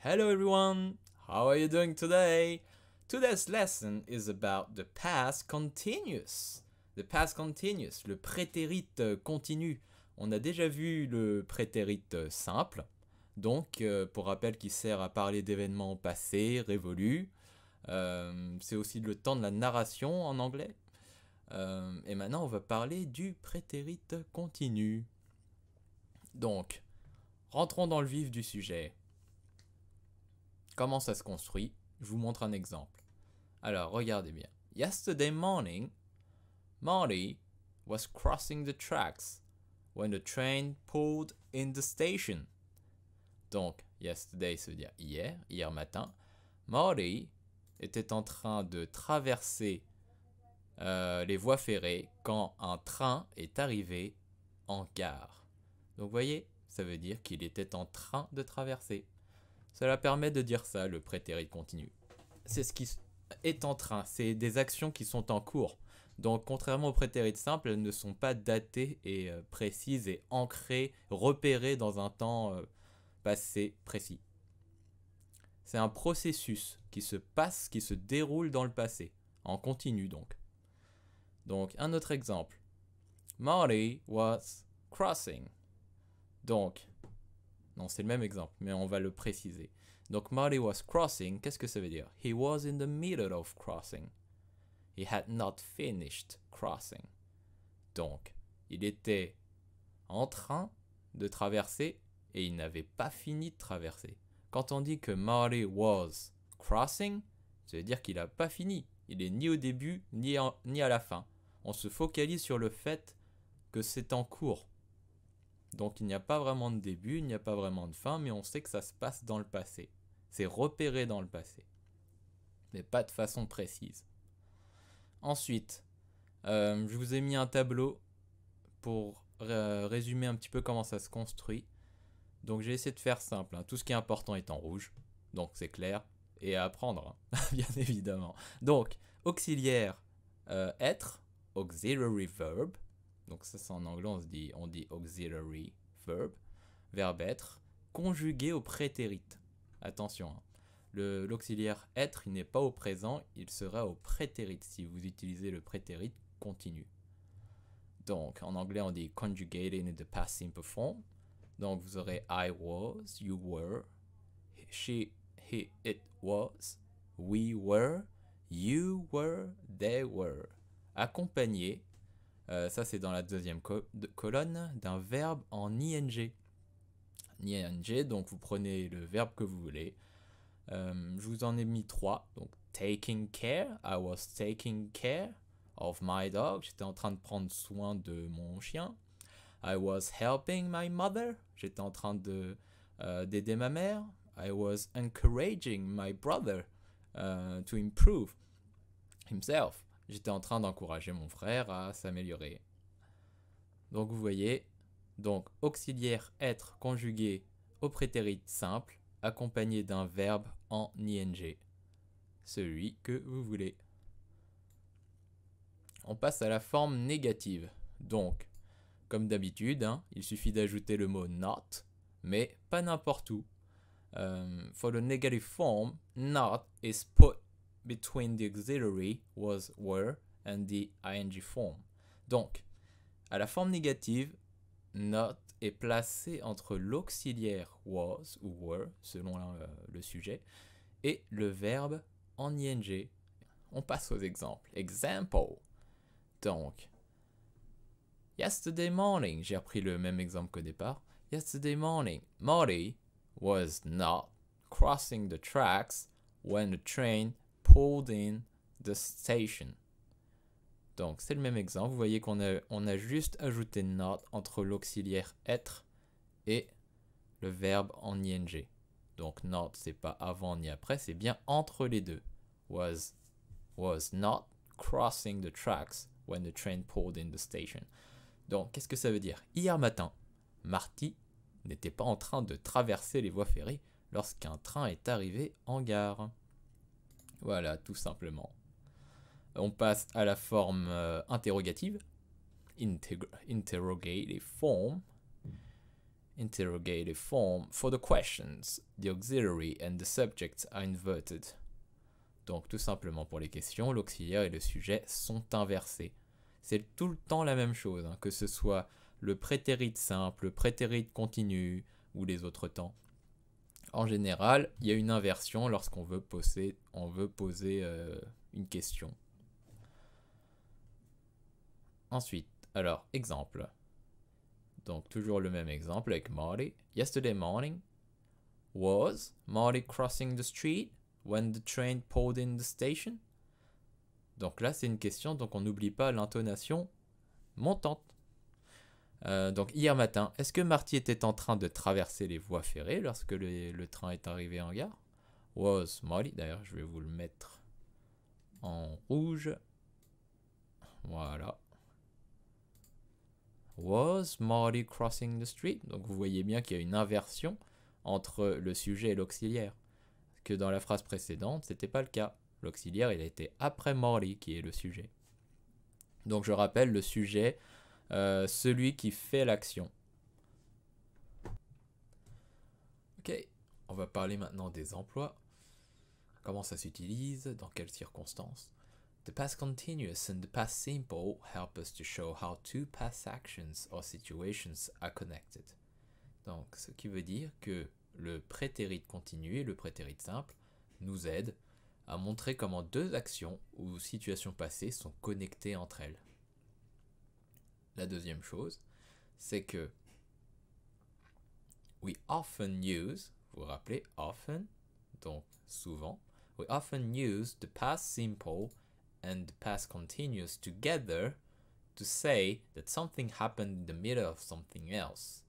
Hello everyone, how are you doing today? Today's lesson is about the past continuous. The past continuous, le prétérit continu. On a déjà vu le prétérit simple, donc pour rappel qui sert à parler d'événements passés, révolus. C'est aussi le temps de la narration en anglais. Et maintenant on va parler du prétérit continu. Donc, rentrons dans le vif du sujet. Comment ça se construit? Je vous montre un exemple. Alors, regardez bien. Yesterday morning, Marty was crossing the tracks when the train pulled in the station. Donc, yesterday, ça veut dire hier, hier matin. Marty était en train de traverser les voies ferrées quand un train est arrivé en gare. Donc, vous voyez, ça veut dire qu'il était en train de traverser. Cela permet de dire ça, le prétérit continu. C'est ce qui est en train, c'est des actions qui sont en cours. Donc, contrairement au prétérit simple, elles ne sont pas datées et précises et ancrées, repérées dans un temps passé précis. C'est un processus qui se passe, qui se déroule dans le passé, en continu donc. Donc, un autre exemple. Marty was crossing. Donc, non, c'est le même exemple, mais on va le préciser. Donc, Marty was crossing, qu'est-ce que ça veut dire? He was in the middle of crossing. He had not finished crossing. Donc, il était en train de traverser et il n'avait pas fini de traverser. Quand on dit que Marty was crossing, ça veut dire qu'il n'a pas fini. Il est ni au début ni à la fin. On se focalise sur le fait que c'est en cours. Donc il n'y a pas vraiment de début, il n'y a pas vraiment de fin, mais on sait que ça se passe dans le passé. C'est repéré dans le passé, mais pas de façon précise. Ensuite, je vous ai mis un tableau pour résumer un petit peu comment ça se construit. Donc j'ai essayé de faire simple, hein. Tout ce qui est important est en rouge, donc c'est clair, et à apprendre, hein, bien évidemment. Donc, auxiliaire être, auxiliary verb. Donc ça c'est en anglais, on dit auxiliary verb, verbe être, conjugué au prétérit. Attention, hein. L'auxiliaire être, il n'est pas au présent, il sera au prétérit si vous utilisez le prétérit continu. Donc en anglais on dit conjugated in the past simple form. Donc vous aurez I was, you were, she, he, it was, we were, you were, they were. Accompagné, ça c'est dans la deuxième colonne, d'un verbe en ing. Ing, donc vous prenez le verbe que vous voulez. Je vous en ai mis 3. Donc taking care, I was taking care of my dog. J'étais en train de prendre soin de mon chien. I was helping my mother. J'étais en train d'aider ma mère. I was encouraging my brother to improve himself. J'étais en train d'encourager mon frère à s'améliorer. Donc vous voyez, donc auxiliaire être conjugué au prétérit simple accompagné d'un verbe en ing. Celui que vous voulez. On passe à la forme négative. Donc, comme d'habitude, hein, il suffit d'ajouter le mot not, mais pas n'importe où. For the negative form, not is put between the auxiliary was were and the ing form. Donc, à la forme négative, not est placé entre l'auxiliaire was ou were, selon le sujet, et le verbe en ing. On passe aux exemples. Example. Donc, yesterday morning, j'ai repris le même exemple qu'au départ. Yesterday morning, Marty was not crossing the tracks when the train pulled in the station. Donc c'est le même exemple, vous voyez qu'on a juste ajouté not entre l'auxiliaire être et le verbe en ing. Donc not c'est pas avant ni après, c'est bien entre les deux. Was not crossing the tracks when the train pulled in the station. Donc qu'est-ce que ça veut dire? Hier matin, Marty n'était pas en train de traverser les voies ferrées lorsqu'un train est arrivé en gare. Voilà, tout simplement. On passe à la forme interrogative, interrogative form. Interrogative form. For the questions, the auxiliary and the subject are inverted. Donc tout simplement pour les questions, l'auxiliaire et le sujet sont inversés. C'est tout le temps la même chose, hein, que ce soit le prétérit simple, le prétérit continu ou les autres temps. En général, il y a une inversion lorsqu'on veut poser une question. Ensuite, alors, exemple. Donc toujours le même exemple avec Marty. Yesterday morning, was Marty crossing the street when the train pulled in the station? Donc là, c'est une question, donc on n'oublie pas l'intonation montante. Donc hier matin, est-ce que Marty était en train de traverser les voies ferrées lorsque le train est arrivé en gare? Was Marty, d'ailleurs je vais vous le mettre en rouge. Voilà. Was Marty crossing the street? Donc vous voyez bien qu'il y a une inversion entre le sujet et l'auxiliaire. Que dans la phrase précédente, c'était pas le cas. L'auxiliaire, il a été après Marty qui est le sujet. Donc je rappelle le sujet, celui qui fait l'action. Ok, on va parler maintenant des emplois. Comment ça s'utilise, dans quelles circonstances. The past continuous and the past simple help us to show how two past actions or situations are connected. Donc, ce qui veut dire que le prétérit continu et le prétérit simple nous aident à montrer comment deux actions ou situations passées sont connectées entre elles. La deuxième chose, c'est que we often use, vous vous rappelez, often, donc souvent, we often use the past simple and the past continuous together to say that something happened in the middle of something else.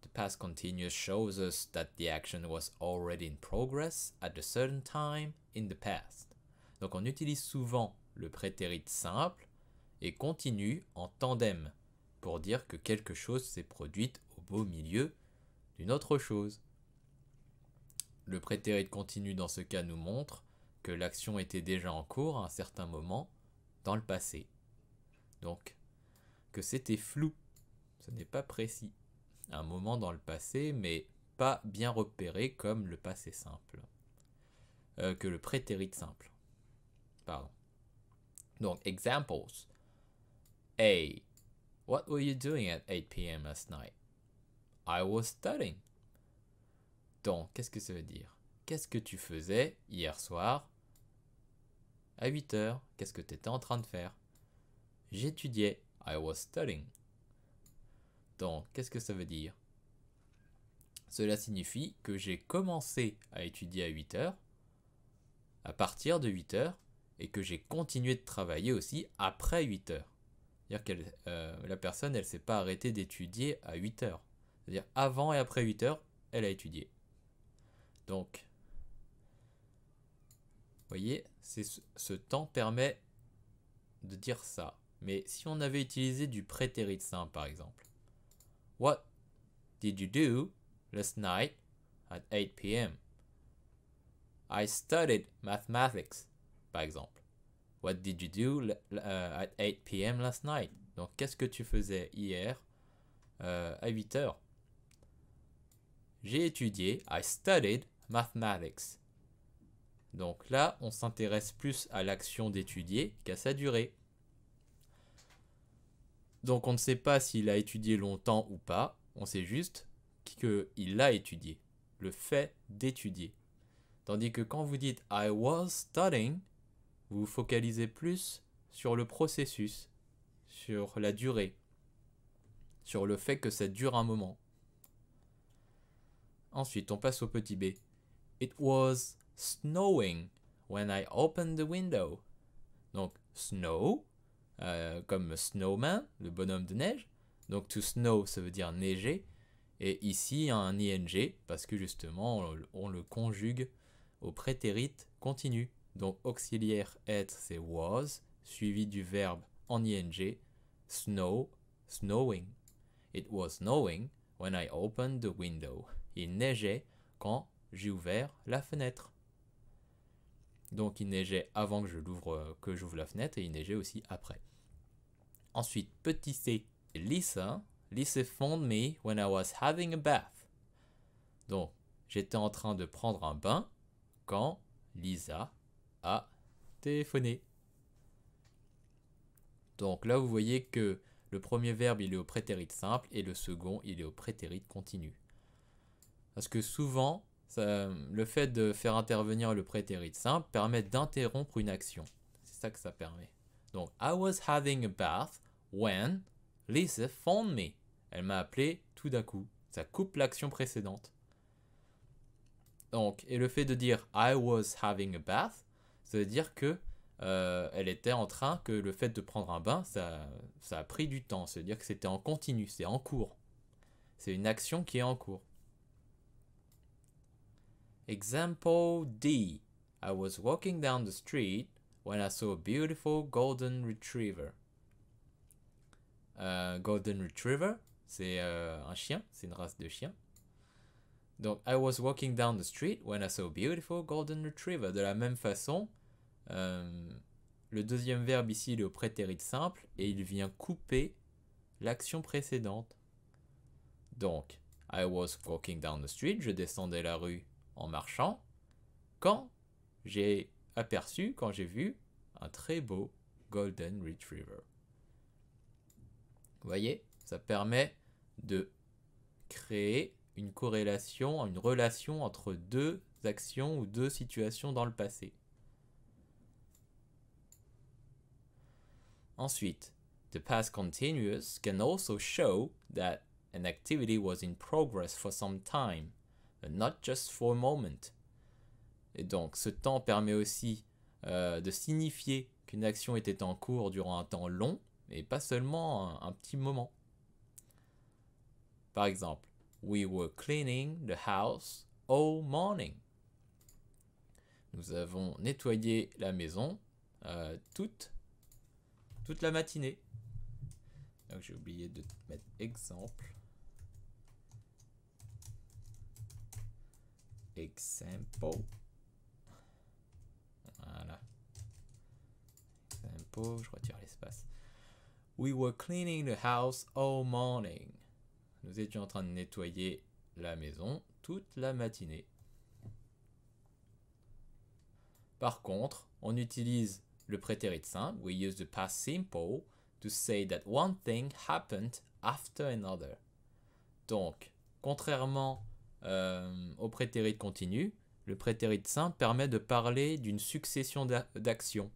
The past continuous shows us that the action was already in progress at a certain time in the past. Donc on utilise souvent le prétérit simple et continu en tandem pour dire que quelque chose s'est produit au beau milieu d'une autre chose. Le prétérit continu dans ce cas nous montre que l'action était déjà en cours à un certain moment dans le passé. Donc, que c'était flou, ce n'est pas précis. Un moment dans le passé, mais pas bien repéré comme le passé simple. Que le prétérit simple. Pardon. Donc, examples. A. What were you doing at 8 p.m. last night? I was studying. Donc, qu'est-ce que ça veut dire? Qu'est-ce que tu faisais hier soir à 8 heures? Qu'est-ce que tu étais en train de faire? J'étudiais. I was studying. Donc, qu'est-ce que ça veut dire? Cela signifie que j'ai commencé à étudier à 8 heures, à partir de 8 heures, et que j'ai continué de travailler aussi après 8 heures. C'est-à-dire que la personne, elle ne s'est pas arrêtée d'étudier à 8 heures. C'est-à-dire avant et après 8 heures, elle a étudié. Donc, vous voyez, ce temps permet de dire ça. Mais si on avait utilisé du prétérit simple, par exemple. What did you do last night at 8 p.m.? I studied mathematics, par exemple. What did you do at 8 p.m. last night? Donc, qu'est-ce que tu faisais hier à 8 heures? J'ai étudié. I studied mathematics. Donc là, on s'intéresse plus à l'action d'étudier qu'à sa durée. Donc on ne sait pas s'il a étudié longtemps ou pas. On sait juste qu'il a étudié. Le fait d'étudier. Tandis que quand vous dites I was studying, vous vous focalisez plus sur le processus, sur la durée, sur le fait que ça dure un moment. Ensuite, on passe au petit b. It was snowing when I opened the window. Donc, snow, comme snowman, le bonhomme de neige. Donc, to snow, ça veut dire neiger. Et ici, un ing, parce que justement, on le conjugue au prétérit continu. Donc, auxiliaire être, c'est was, suivi du verbe en ing, snow, snowing. It was snowing when I opened the window. Il neigeait quand j'ai ouvert la fenêtre. Donc il neigeait avant que j'ouvre la fenêtre et il neigeait aussi après. Ensuite, petit c, Lisa Lisa phoned me when I was having a bath. Donc, j'étais en train de prendre un bain quand Lisa a téléphoné. Donc là, vous voyez que le premier verbe, il est au prétérit simple et le second, il est au prétérit continu. Parce que souvent, le fait de faire intervenir le prétérit simple permet d'interrompre une action. C'est ça que ça permet. Donc, I was having a bath when Lisa phoned me. Elle m'a appelé tout d'un coup. Ça coupe l'action précédente. Donc, et le fait de dire I was having a bath, ça veut dire que elle était en train, que le fait de prendre un bain, ça a pris du temps. Ça veut dire que c'était en continu, c'est en cours. C'est une action qui est en cours. Example D. I was walking down the street when I saw a beautiful golden retriever. Golden retriever, c'est un chien, c'est une race de chien. Donc, I was walking down the street when I saw a beautiful golden retriever. De la même façon, le deuxième verbe ici, il est au prétérit simple et il vient couper l'action précédente. Donc, I was walking down the street, je descendais la rue en marchant, quand j'ai vu un très beau golden retriever. Vous voyez, ça permet de créer une corrélation, une relation entre deux actions ou deux situations dans le passé. Ensuite, the past continuous can also show that an activity was in progress for some time, and not just for a moment. Et donc, ce temps permet aussi de signifier qu'une action était en cours durant un temps long, et pas seulement un petit moment. Par exemple, we were cleaning the house all morning. Nous avons nettoyé la maison toute la matinée. Donc j'ai oublié de mettre exemple. Example. Voilà. Example, je retire l'espace. We were cleaning the house all morning. Nous étions en train de nettoyer la maison toute la matinée. Par contre, on utilise le prétérit simple. We use the past simple to say that one thing happened after another. Donc, contrairement au prétérit continu, le prétérit simple permet de parler d'une succession d'actions.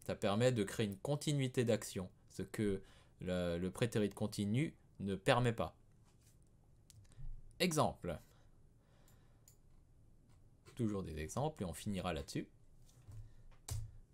Ça permet de créer une continuité d'actions, ce que le prétérit continu ne permet pas. Exemple. Toujours des exemples et on finira là-dessus.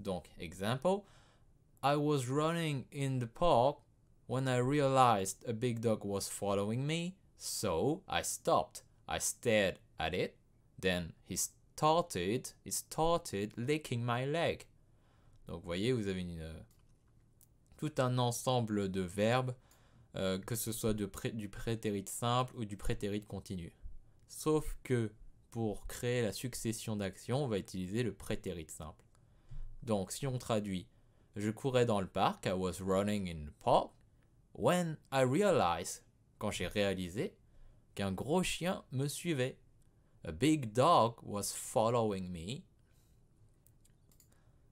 Donc, example. I was running in the park when I realized a big dog was following me, so I stopped. I stared at it, then he started licking my leg. Donc, vous voyez, vous avez tout un ensemble de verbes, que ce soit du prétérit simple ou du prétérit continu. Sauf que pour créer la succession d'actions, on va utiliser le prétérit simple. Donc, si on traduit, je courais dans le parc, I was running in the park, when I realized, quand j'ai réalisé, qu'un gros chien me suivait. A big dog was following me.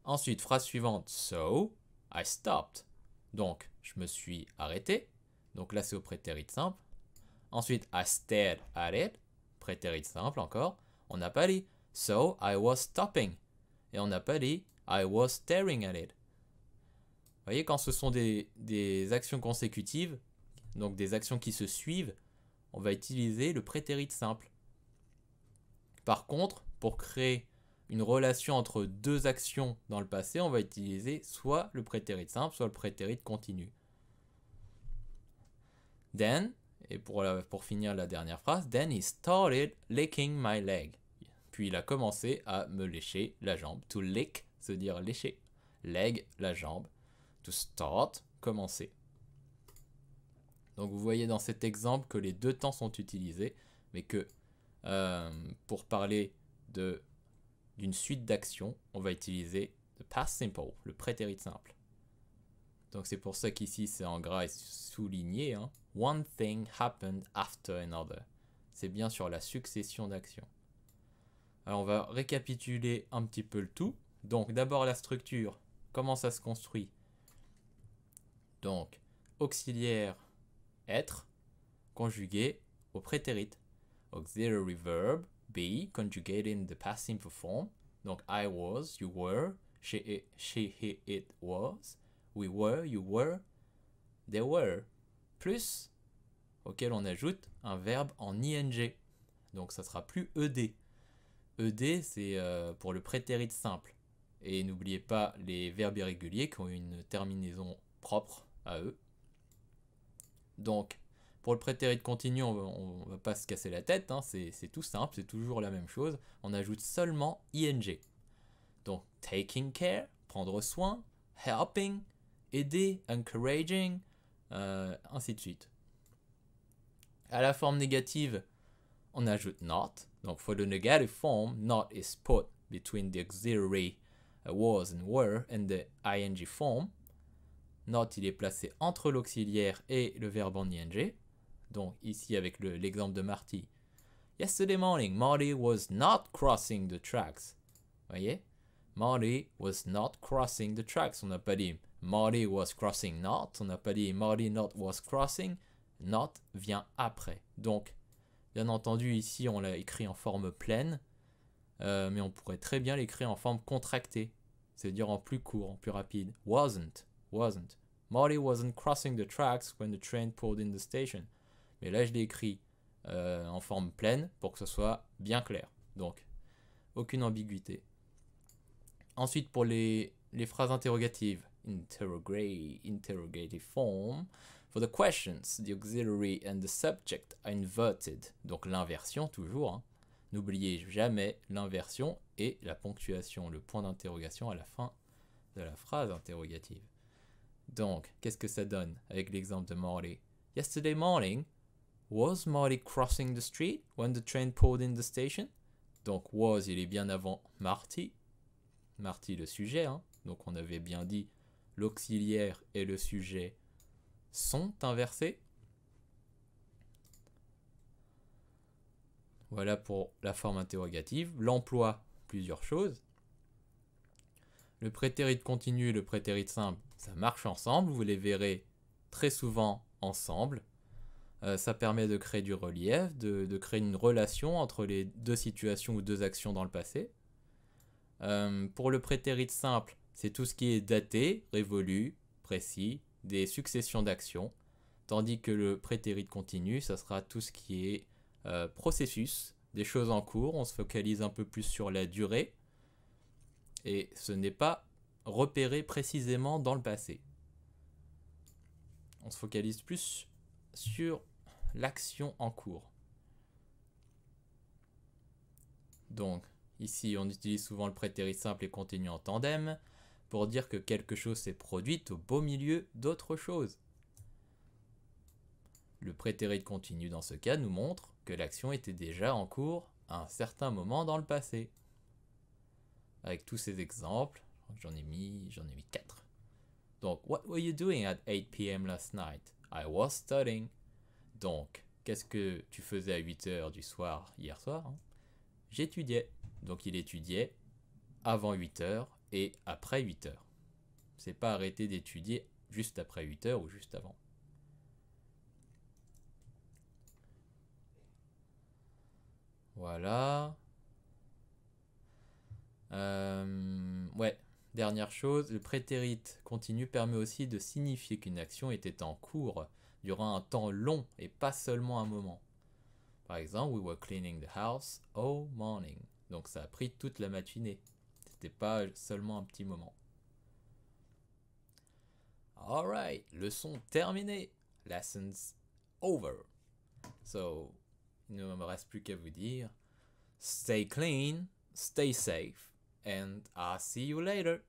Ensuite, phrase suivante, so I stopped. Donc, je me suis arrêté. Donc là, c'est au prétérit simple. Ensuite, I stared at it. Prétérit simple encore. On n'a pas dit so I was stopping. Et on n'a pas dit I was staring at it. Vous voyez, quand ce sont des actions consécutives, donc des actions qui se suivent, on va utiliser le prétérit simple. Par contre, pour créer une relation entre deux actions dans le passé, on va utiliser soit le prétérit simple, soit le prétérit continu. Then, et pour finir la dernière phrase, then he started licking my leg. Puis il a commencé à me lécher la jambe. To lick, se dire lécher. Leg, la jambe. To start, commencer. Donc vous voyez dans cet exemple que les deux temps sont utilisés, mais que pour parler d'une suite d'actions, on va utiliser le past simple, le prétérit simple. Donc c'est pour ça qu'ici c'est en gras et souligné. Hein. One thing happened after another. C'est bien sur la succession d'actions. Alors on va récapituler un petit peu le tout. Donc d'abord la structure. Comment ça se construit? Donc auxiliaire être conjugué au prétérit. Auxiliary verb be conjugated in the past simple form. Donc I was, you were, she, he, it was, we were, you were, they were. Plus auquel on ajoute un verbe en ing. Donc ça sera plus ed. Ed c'est pour le prétérit simple. Et n'oubliez pas les verbes irréguliers qui ont une terminaison propre à eux. Donc pour le prétérit continu, on va pas se casser la tête, hein, c'est tout simple, c'est toujours la même chose. On ajoute seulement ing. Donc taking care, prendre soin, helping, aider, encouraging, ainsi de suite. À la forme négative, on ajoute not. Donc for the negative form, not is put between the auxiliary was and were and the ing form. Not, il est placé entre l'auxiliaire et le verbe en ing. Donc ici avec l'exemple de Marty. Yesterday morning, Marty was not crossing the tracks. Voyez? Marty was not crossing the tracks. On n'a pas dit Marty was crossing not. On n'a pas dit Marty not was crossing. Not vient après. Donc, bien entendu, ici on l'a écrit en forme pleine. Mais on pourrait très bien l'écrire en forme contractée. C'est-à-dire en plus court, en plus rapide. Wasn't. Marty wasn't crossing the tracks when the train pulled in the station. Mais là, je l'ai écrit en forme pleine pour que ce soit bien clair. Donc, aucune ambiguïté. Ensuite, pour les phrases interrogatives, interrogative form. For the questions, the auxiliary and the subject are inverted. Donc, l'inversion toujours. Hein. N'oubliez jamais l'inversion et la ponctuation, le point d'interrogation à la fin de la phrase interrogative. Donc, qu'est-ce que ça donne avec l'exemple de Marty? Yesterday morning, was Marty crossing the street when the train pulled in the station? Donc, was, il est bien avant Marty. Marty, le sujet. Hein. Donc, on avait bien dit l'auxiliaire et le sujet sont inversés. Voilà pour la forme interrogative. L'emploi, plusieurs choses. Le prétérit continu et le prétérit simple, ça marche ensemble. Vous les verrez très souvent ensemble. Ça permet de créer du relief, de créer une relation entre les deux situations ou deux actions dans le passé. Pour le prétérit simple, c'est tout ce qui est daté, révolu, précis, des successions d'actions. Tandis que le prétérit continu, ça sera tout ce qui est processus, des choses en cours. On se focalise un peu plus sur la durée. Et ce n'est pas repéré précisément dans le passé. On se focalise plus sur l'action en cours. Donc, ici, on utilise souvent le prétérit simple et continu en tandem pour dire que quelque chose s'est produit au beau milieu d'autre chose. Le prétérit continu dans ce cas nous montre que l'action était déjà en cours à un certain moment dans le passé. Avec tous ces exemples, j'en ai mis 4. Donc, what were you doing at 8 p.m. last night? I was studying. Donc, qu'est-ce que tu faisais à 8 heures du soir, hier soir? Hein? J'étudiais. Donc, il étudiait avant 8 heures et après 8 heures. C'est pas arrêter d'étudier juste après 8 heures ou juste avant. Voilà. Ouais, dernière chose, le prétérit continu permet aussi de signifier qu'une action était en cours durant un temps long et pas seulement un moment. Par exemple, we were cleaning the house all morning. Donc ça a pris toute la matinée. C'était pas seulement un petit moment. Alright, leçon terminée. Lessons over. So, il ne me reste plus qu'à vous dire, stay clean, stay safe, and I'll see you later.